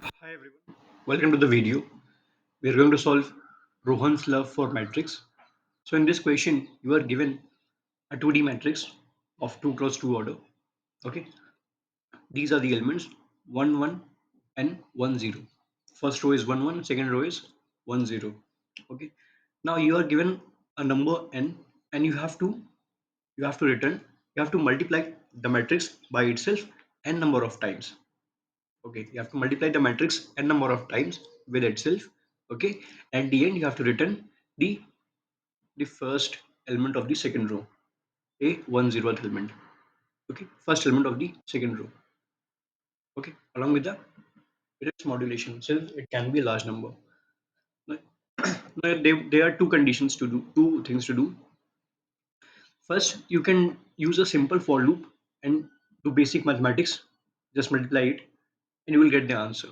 Hi everyone, welcome to the video. We are going to solve Rohan's love for matrix. So in this question, you are given a 2D matrix of 2 cross 2 order. Okay, these are the elements 1 1 and 1 0. First row is 1 1, second row is 1 0. Okay, now you are given a number n and you have to return, you have to multiply the matrix by itself n number of times. Okay, you have to multiply the matrix n number of times with itself. Okay, at the end you have to return the the first element of the second row, a 1 0th element. Okay, first element of the second row. Okay, along with the its modulation, since it can be a large number. Now, there are two conditions to do, two things to do. First, you can use a simple for loop and do basic mathematics, just multiply it and you will get the answer.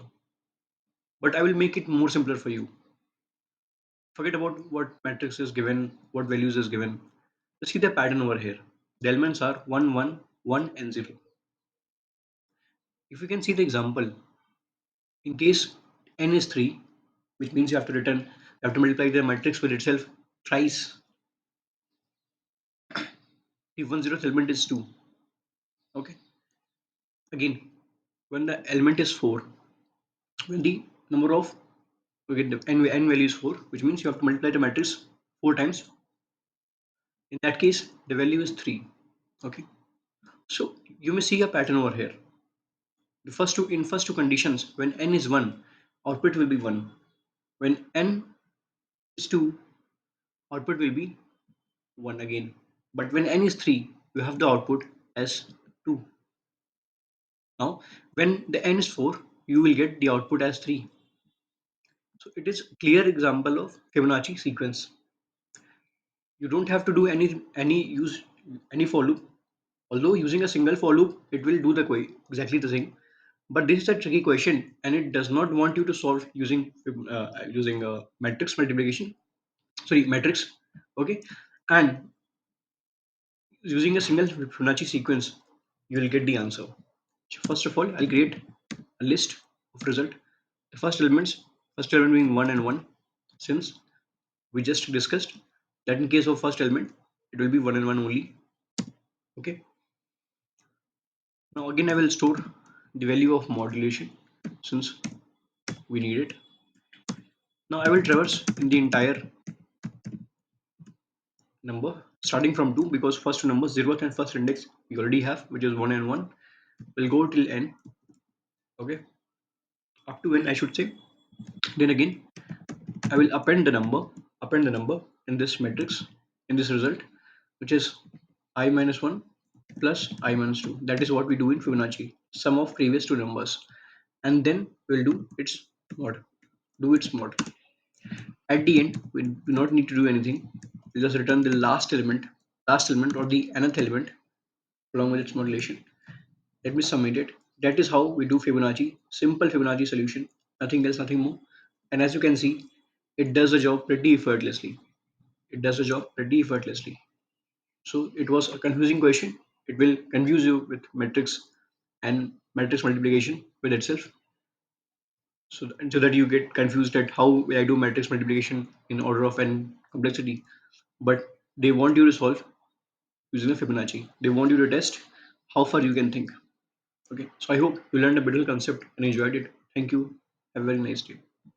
But I will make it more simpler for you. Forget about what matrix is given, what values is given. Let's see the pattern over here. The elements are 1, 1, 1 and 0. If you can see the example, in case n is 3, which means you have to multiply the matrix with itself thrice. If 1 0th element is 2, okay. Again, when the element is 4, when the number of okay, the n value is 4, which means you have to multiply the matrix 4 times. In that case, the value is 3. Okay. So you may see a pattern over here. The first two conditions, when n is 1, output will be 1. When n is 2, output will be 1 again. But when n is 3, you have the output as 2. Now, when the n is 4, you will get the output as 3. So it is clear example of Fibonacci sequence. You don't have to do any for loop. Although using a single for loop, it will do the exactly the same. But this is a tricky question, and it does not want you to solve using matrix multiplication. Sorry, matrix. Okay, and using a single Fibonacci sequence, you will get the answer. First of all, I'll create a list of result. The first element being 1 and 1, since we just discussed that in case of first element, it will be 1 and 1 only. Okay. Now again, I will store the value of modulation since we need it. Now I will traverse in the entire number starting from 2 because first two numbers 0th and first index we already have, which is 1 and 1. We'll go till n. Okay, up to n I should say. Then again I will append the number in this matrix, in this result, which is I minus 1 plus I minus 2. That is what we do in Fibonacci, sum of previous two numbers, and then we'll do its mod. At the end, we do not need to do anything. We just return the last element or the nth element along with its modulation. Let me submit it. That is how we do Fibonacci, simple Fibonacci solution, nothing else, nothing more. And as you can see, it does the job pretty effortlessly. It does the job pretty effortlessly. So it was a confusing question. It will confuse you with matrix and matrix multiplication with itself. So that you get confused at how will I do matrix multiplication in order of n complexity. But they want you to solve using a Fibonacci. They want you to test how far you can think. Okay, so I hope you learned a better concept and enjoyed it. Thank you. Have a very nice day.